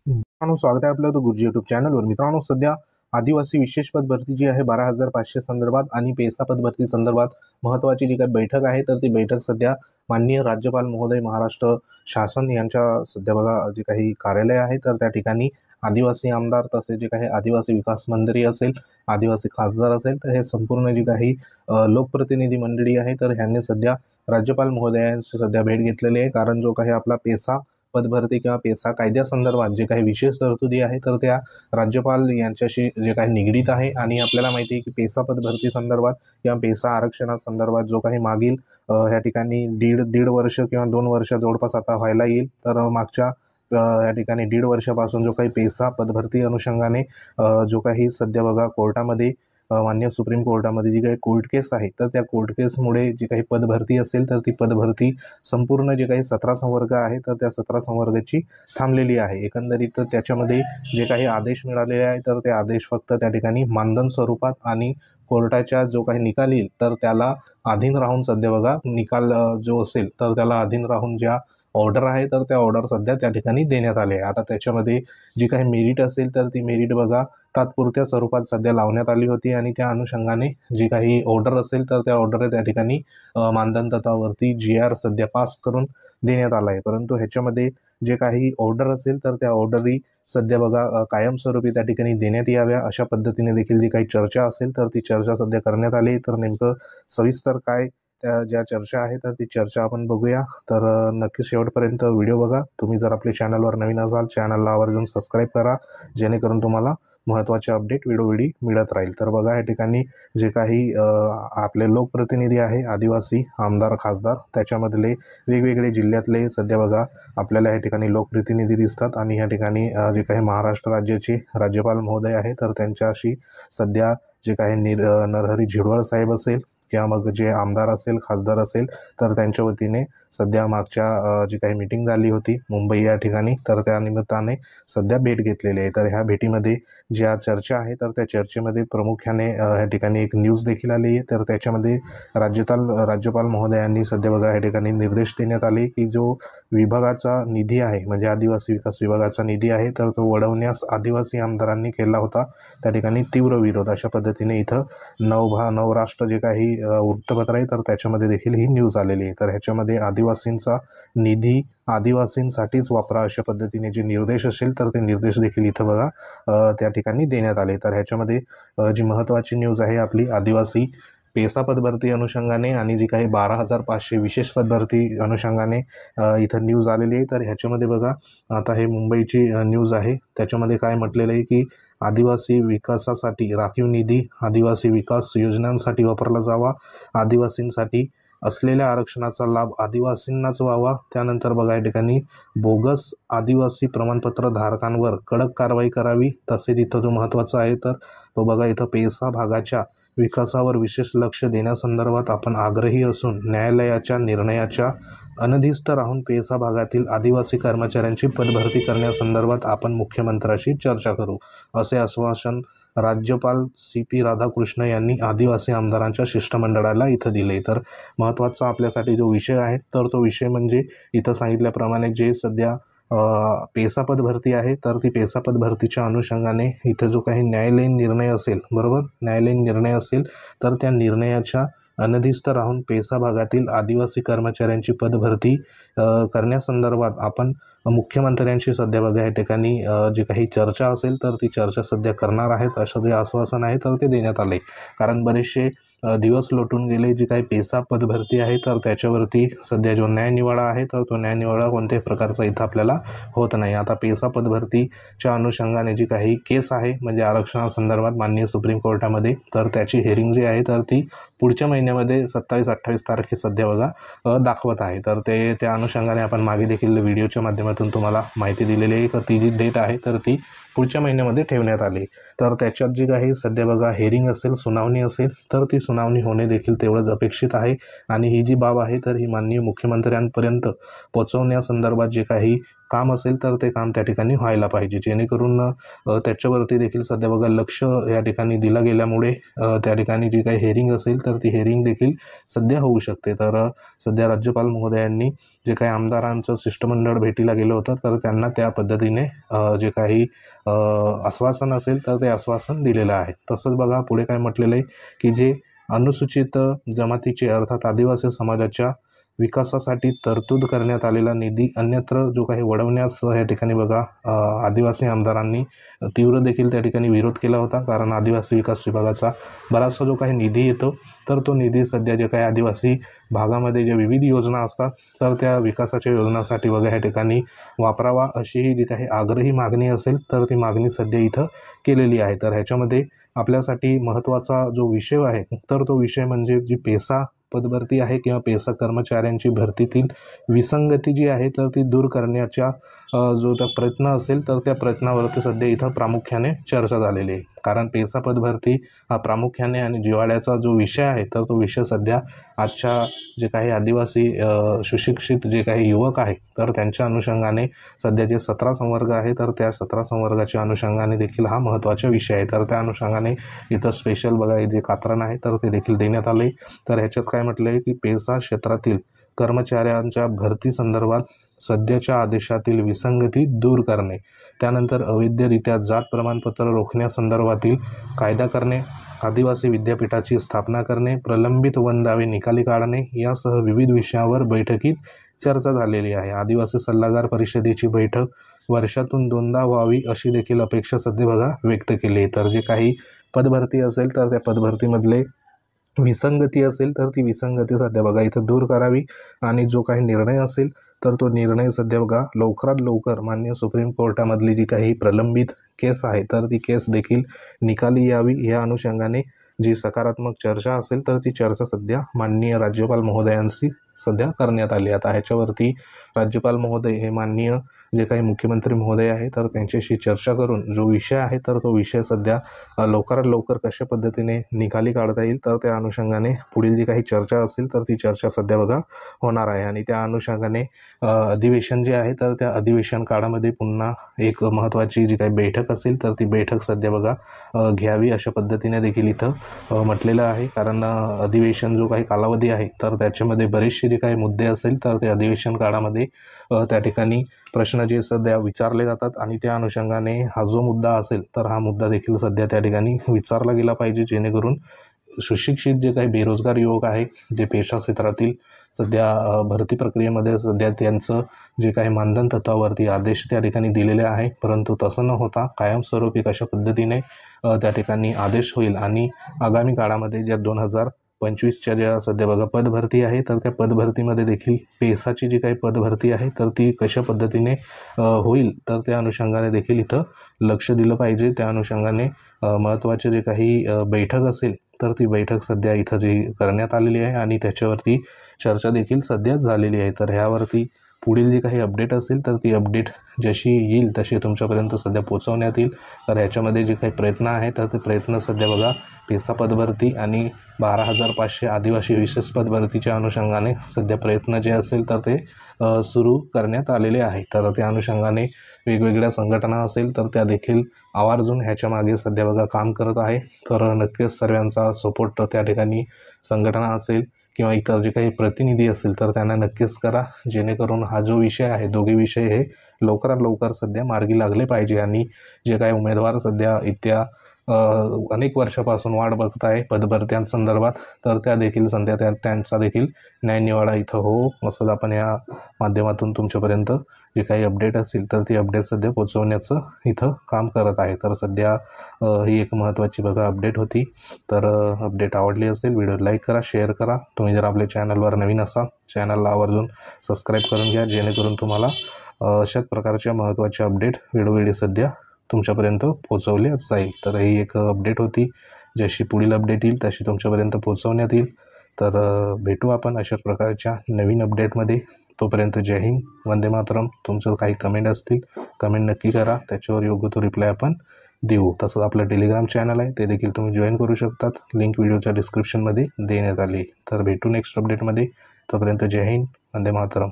मित्रांनो, स्वागत आहे आपलं गुरुजी यूट्यूब चॅनलवर। मित्रांनो, सध्या आदिवासी विशेष पद भरती जी आहे 12,500 संदर्भात आणि पेसा पद भरती संदर्भात महत्त्वाची जी काही बैठक आहे, तर ती बैठक सध्या माननीय राज्यपाल महोदय महाराष्ट्र शासन यांच्या सध्या बघा जे काही कार्यालय आहे, तर त्या ठिकाणी आदिवासी आमदार तसे जे काही आदिवासी विकास मंत्री असेल, आदिवासी खासदार असेल, तर हे संपूर्ण जी काही लोकप्रतिनिधी मंडळी आहे, तर ह्यांनी सध्या राज्यपाल महोदयांची सध्या भेट घेतलेली आहे। कारण जो काही आपला पेसा पदभरती किंवा पेसा कायद्यासंदर्भात जे काही विशेष तरतुदी आहे, तर त्या राज्यपाल यांच्याशी जे काही निगडीत आहे। आणि आपल्याला माहिती आहे की पेसा पदभरती संदर्भात किंवा पेसा आरक्षणासंदर्भात जो काही मागील ह्या ठिकाणी दीड वर्ष किंवा 2 वर्ष जवळपास आता व्हायला येईल, तर मागच्या या ठिकाणी 1.5 वर्षापासून जो काही पेसा पदभरती अनुषंगाने जो काही सध्या बघा कोर्टामध्ये मान्य सुप्रीम कोर्टामध्ये जी काही कोर्ट केस आहे, तर त्या कोर्ट केसमुळे जी काही पदभरती असेल, तर ती पदभरती संपूर्ण जे काही 17 संवर्ग आहे, तर त्या 17 संवर्गाची थांबलेली आहे। एकंदरीत त्याच्यामध्ये जे काही आदेश मिळालेले आहे, तर ते आदेश फक्त त्या ठिकाणी मानधन स्वरूपात आणि कोर्टाच्या जो काही निकाल येईल, तर त्याला अधीन राहून सध्या बघा निकाल जो असेल, तर त्याला अधीन राहून ज्या ऑर्डर आहे, तर त्या ऑर्डर सध्या त्या ठिकाणी देण्यात आले आहे। आता त्याच्यामध्ये जी काही मेरिट असेल, तर ती मेरिट बघा तात्पुरत्या स्वरूपात सध्या लावण्यात आली होती आणि त्या अनुषंगाने जी काही ऑर्डर असेल, तर त्या ऑर्डर त्या ठिकाणी मानधन तत्वावरती GR सध्या पास करून देण्यात आला आहे। परंतु ह्याच्यामध्ये जे काही ऑर्डर असेल, तर त्या ऑर्डरही सध्या बघा कायमस्वरूपी त्या ठिकाणी देण्यात याव्या अशा पद्धतीने देखील जी काही चर्चा असेल, तर ती चर्चा सध्या करण्यात आली। तर नेमकं सविस्तर काय त्या ज्या चर्चा आहे, तर ती चर्चा आपण बघूया। तर नक्की शेवटपर्यंत व्हिडिओ बघा। तुम्ही जर आपल्या चॅनलवर नवीन असाल, चॅनलला आवर्जून सबस्क्राईब करा, जेणेकरून तुम्हाला महत्त्वाचे अपडेट वेळोवेळी मिळत राहील। तर बघा या ठिकाणी जे काही आपले लोकप्रतिनिधी आहे, आदिवासी आमदार खासदार, त्याच्यामधले वेगवेगळे जिल्ह्यातले सध्या बघा आपल्याला या ठिकाणी लोकप्रतिनिधी दिसतात। आणि या ठिकाणी जे काही महाराष्ट्र राज्याचे राज्यपाल महोदय आहे, तर त्यांच्याशी सध्या जे काही नरहरी झिरवळ साहेब असेल किंवा मग जे आमदार असेल, खासदार असेल, तर त्यांच्या वतीने सध्या मागच्या जी काही मीटिंग झाली होती मुंबई या ठिकाणी, तर त्या निमित्ताने सध्या भेट घेतलेली आहे। तर ह्या भेटीमध्ये ज्या चर्चा आहे, तर त्या चर्चेमध्ये प्रामुख्याने या ठिकाणी एक न्यूज देखील आली आहे। तर त्याच्यामध्ये राज्यपाल महोदयांनी सध्या बघा या ठिकाणी निर्देश देण्यात आले की जो विभागाचा निधी आहे, म्हणजे आदिवासी विकास विभागाचा निधी आहे, तर तो वळवण्यास आदिवासी आमदारांनी केला होता त्या ठिकाणी तीव्र विरोध। अशा पद्धतीने इथं नवराष्ट्र जे काही वृत्तपत्र आहे, तर त्याच्यामध्ये देखील ही न्यूज आलेली आहे। तर ह्याच्यामध्ये आदिवासींचा निधी आदिवासींसाठीच वापरा अशा पद्धतीने जे निर्देश असेल, तर ते निर्देश देखील इथं बघा त्या ठिकाणी देण्यात आले। तर ह्याच्यामध्ये जी महत्त्वाची न्यूज आहे आपली आदिवासी पेसा पदभरती अनुषंगाने आणि जी काही 12,500 विशेष पदभरती अनुषंगाने इथं न्यूज आलेली आहे। तर ह्याच्यामध्ये बघा आता हे मुंबईची न्यूज आहे, त्याच्यामध्ये काय म्हटलेलं आहे की आदिवासी विकासासाठी राखीव निधी आदिवासी विकास योजनांसाठी वापरला जावा, आदिवासींसाठी असलेल्या आरक्षणाचा लाभ आदिवासींनाच व्हावा। त्यानंतर बघा या ठिकाणी बोगस आदिवासी प्रमाणपत्र धारकांवर कडक कारवाई करावी। तसेच इथं जो महत्त्वाचा आहे, तर तो बघा इथं पेसा भागाच्या विकासावर विशेष लक्ष देण्यासंदर्भात आपण आग्रही असून न्यायालयाच्या निर्णयाच्या अनधिस्त राहून पेसा भागातील आदिवासी कर्मचाऱ्यांची पदभरती करण्यासंदर्भात आपण मुख्यमंत्र्यांशी चर्चा करू, असे आश्वासन राज्यपाल CP राधाकृष्ण यांनी आदिवासी आमदारांच्या शिष्टमंडळाला इथं दिले। तर महत्त्वाचा आपल्यासाठी जो विषय आहे, तर तो विषय म्हणजे इथं सांगितल्याप्रमाणे जे सध्या पेसा पदभरती आहे, तर ती पेसा पदभरतीच्या अनुषंगाने इथं जो काही न्यायालयीन निर्णय असेल, बरोबर न्यायालयीन निर्णय असेल, तर त्या निर्णयाच्या अनधिस्त राहून पेसा भागातील आदिवासी कर्मचाऱ्यांची पदभरती करण्यासंदर्भात आपण मुख्यमंत्र्यांशी सध्या बघा या ठिकाणी जी काही चर्चा असेल, तर ती चर्चा सध्या करणार आहेत असं जे आश्वासन आहे, तर ते देण्यात आले। कारण बरेचसे दिवस लोटून गेले, जी काही पेसा पदभरती आहे, तर त्याच्यावरती सध्या जो न्यायनिवाडा आहे, तर तो न्यायनिवाडा कोणत्याही प्रकारचा इथं आपल्याला होत नाही। आता पेसा पदभरतीच्या अनुषंगाने जी काही केस आहे, म्हणजे आरक्षणासंदर्भात माननीय सुप्रीम कोर्टामध्ये, तर त्याची हिअरिंग जी आहे, तर ती पुढच्या महिन्यामध्ये 27-28 तारखे सध्या बघा दाखवत आहे। तर त्या अनुषंगाने आपण मागे देखील व्हिडिओच्या माध्यमातून तुम्हाला माहिती दिलेली आहे की ती जी डेट आहे, तर ती पुढच्या महिन्यामध्ये ठेवण्यात आले। तर त्याच्यात जे काही सध्या बघा हेरिंग असेल, सुनावणी असेल, तर ती सुनावणी होणे देखील तेवढंच अपेक्षित आहे। आणि ही जी बाब आहे तर ही माननीय मुख्यमंत्र्यांपर्यंत पोहोचवण्यासंदर्भात जे काही काम असेल तर ते काम त्या ठिकाणी व्हायला पाहिजे, जेणेकरून त्याच्यावरती देखील सध्या बघा लक्ष या ठिकाणी दिलं गेल्यामुळे त्या ठिकाणी जी काही हेरिंग असेल तर ती हेरिंग देखील सध्या होऊ शकते। तर सध्या राज्यपाल महोदयांनी जे काही आमदारांचं शिष्टमंडळ भेटीला गेलं होतं तर त्यांना त्या पद्धतीने जे काही आश्वासन असेल तर ते आश्वासन दिलेलं आहे। तसंच बघा पुढे काय म्हटलेलं आहे की जे अनुसूचित जमातीचे अर्थात आदिवासी समाजाच्या विकासासाठी तरतूद करण्यात आलेला निधी अन्यत्र जो काही वळवण्यास या ठिकाणी बघा आदिवासी आमदारांनी तीव्र देखील त्या ठिकाणी विरोध केला होता। कारण आदिवासी विकास विभागाचा बराचसा जो काही निधी येतो तर तो निधी सध्या जे काही आदिवासी भागामध्ये जे विविध योजना असतात तर त्या विकासाच्या योजनासाठी बघा या ठिकाणी वापरावा अशी जी काही आग्रही मागणी असेल तर ती मागणी सध्या इथं केलेली आहे। तर ह्याच्यामध्ये आपल्यासाठी महत्त्वाचा जो विषय आहे तर तो विषय म्हणजे जी पेसा पदभरती आहे किंवा पेसा कर्मचाऱ्यांची भरतीतील विसंगती जी आहे तर ती दूर करण्याचा जो त्या प्रयत्न असेल तर त्या प्रयत्नावरती सध्या इथं प्रामुख्याने चर्चा झालेली आहे। कारण पेसा पदभरती हा प्रामुख्याने आणि जिव्हाळ्याचा जो विषय आहे तर तो विषय सध्या आजच्या जे काही आदिवासी सुशिक्षित जे काही युवक आहे तर त्यांच्या अनुषंगाने सध्या जे 17 संवर्ग आहे तर त्या 17 संवर्गाच्या अनुषंगाने देखील हा महत्त्वाचा विषय आहे। तर त्या अनुषंगाने इथं स्पेशल बघा जे कात्रण आहे तर ते देखील देण्यात आले। तर ह्याच्यात काय म्हटलं आहे की पेसा क्षेत्रातील कर्मचाऱ्यांच्या भरती संदर्भात सध्याच्या आदेशातील विसंगती दूर करणे, त्यानंतर अवैधरित्या जात प्रमाणपत्र रोखण्यासंदर्भातील कायदा करणे, आदिवासी विद्यापीठाची स्थापना करणे, प्रलंबित वन दावे निकाली काढणे यासह विविध विषयावर बैठकीत चर्चा झालेली आहे। आदिवासी सल्लागार परिषदेची बैठक वर्षातून 2दा व्हावी अशी देखील अपेक्षा सध्या बघा व्यक्त केली आहे। तर जे काही पदभरती असेल तर त्या पदभरतीमधले विसंगती असेल तर ती विसंगती सध्या बघा इथं दूर करावी आणि जो काही निर्णय असेल तर तो निर्णय सध्या बघा लवकरात लवकर माननीय सुप्रीम कोर्टामधली जी काही प्रलंबित केस आहे तर ती केस देखील निकाली यावी या अनुषंगाने जी सकारात्मक चर्चा असेल तर ती चर्चा सध्या माननीय राज्यपाल महोदयांशी सध्या करण्यात आली। आता ह्याच्यावरती राज्यपाल महोदय हे माननीय जे काही मुख्यमंत्री महोदय आहे तर त्यांच्याशी चर्चा करून जो विषय आहे तर तो विषय सध्या लवकरात लवकर कशा पद्धतीने निकाली काढता येईल तर त्या अनुषंगाने पुढील जी काही चर्चा असेल तर ती चर्चा सध्या बघा होणार आहे। आणि त्या अनुषंगाने अधिवेशन जे आहे तर त्या अधिवेशन काळामध्ये पुन्हा एक महत्त्वाची जी काही बैठक असेल तर ती बैठक सध्या बघा घ्यावी अशा पद्धतीने देखील इथं म्हटलेलं आहे। कारण अधिवेशन जो काही कालावधी आहे तर त्याच्यामध्ये बरेचसे जे काही मुद्दे असेल तर ते अधिवेशन काळामध्ये त्या ठिकाणी प्रश्न जे सध्या विचारले जातात आणि त्या अनुषंगाने हा जो मुद्दा असेल तर हा मुद्दा देखील सध्या त्या ठिकाणी विचारला गेला पाहिजे, जेणेकरून सुशिक्षित जे काही बेरोजगार युवक आहे जे पेशा क्षेत्रातील सध्या भरती प्रक्रियेमध्ये सध्या त्यांचं जे काही मानधन तत्वावरती आदेश त्या ठिकाणी दिलेले आहे, परंतु तसं न होता कायमस्वरूपी कशा पद्धतीने त्या ठिकाणी आदेश होईल आणि आगामी काळामध्ये ज्या 2025च्या ज्या सध्या बघा पदभरती आहे तर त्या पदभरतीमध्ये देखील पेसाची जी काही पदभरती आहे तर ती कशा पद्धतीने होईल तर त्या अनुषंगाने देखील इथं लक्ष दिलं पाहिजे। त्या अनुषंगाने महत्त्वाचे जे काही बैठक असेल तर ती बैठक सध्या इथं जी करण्यात आलेली आहे आणि त्याच्यावरती चर्चा देखील सध्या झालेली आहे। तर ह्यावरती पुढील जी काही अपडेट असेल तर ती अपडेट जशी येईल तशी तुमच्यापर्यंत सध्या पोहोचवण्यात येईल। तर ह्याच्यामध्ये जे काही प्रयत्न आहे तर ते प्रयत्न सध्या बघा पेसा पदभरती आणि 12,500 आदिवासी विशेष पदभरतीच्या अनुषंगाने सध्या प्रयत्न जे असेल तर ते सुरू करण्यात आलेले आहे। तर त्या अनुषंगाने वेगवेगळ्या संघटना असेल तर त्या देखील आवर्जून ह्याच्या मागे सध्या बघा काम करत आहे। तर नक्कीच सर्वांचा सपोर्ट त्या ठिकाणी संघटना असेल किंवा इतर जे काही प्रतिनिधी असेल तर त्यांना नक्कीच करा, जेणेकरून हा जो विषय आहे दोघे विषय हे लवकरात लवकर सध्या मार्गी लागले पाहिजे। आणि जे काही उमेदवार सध्या इत्या अनेक वर्षापासून वाट बघत आहे पदभरत्यांसंदर्भात तर त्या देखील सध्या त्यांचा देखील न्यायनिवाडा इथं हो असंच आपण या माध्यमातून तुमच्यापर्यंत जे काही अपडेट असेल तर ती अपडेट सध्या पोहोचवण्याचं इथं काम करत आहे। तर सध्या ही एक महत्त्वाची बघा अपडेट होती। तर अपडेट आवडली असेल व्हिडिओ लाईक करा, शेअर करा। तुम्ही जर आपल्या चॅनलवर नवीन असाल चॅनलला आवर्जून सबस्क्राईब करून घ्या, जेणेकरून तुम्हाला अशाच प्रकारच्या महत्त्वाच्या अपडेट वेळोवेळी सध्या तुमच्यापर्यंत पोहोचवले जाईल। तर ही एक अपडेट होती, जशी पुढील अपडेट येईल तशी तुमच्यापर्यंत पोहोचवण्यात येईल। तर भेटू आपण अशाच प्रकारच्या नवीन अपडेटमध्ये. तोपर्यंत जय हिंद, वंदे मातरम. तुमचं काही कमेंट असतील कमेंट नक्की करा, त्याच्यावर योग्य तो रिप्लाय आपण देऊ. तसंच आपलं टेलिग्राम चॅनल आहे, ते देखील तुम्ही जॉईन करू शकतात. लिंक व्हिडिओच्या डिस्क्रिप्शनमध्ये देण्यात आली. तर भेटू नेक्स्ट अपडेटमध्ये. तोपर्यंत जय हिंद, वंदे मातरम.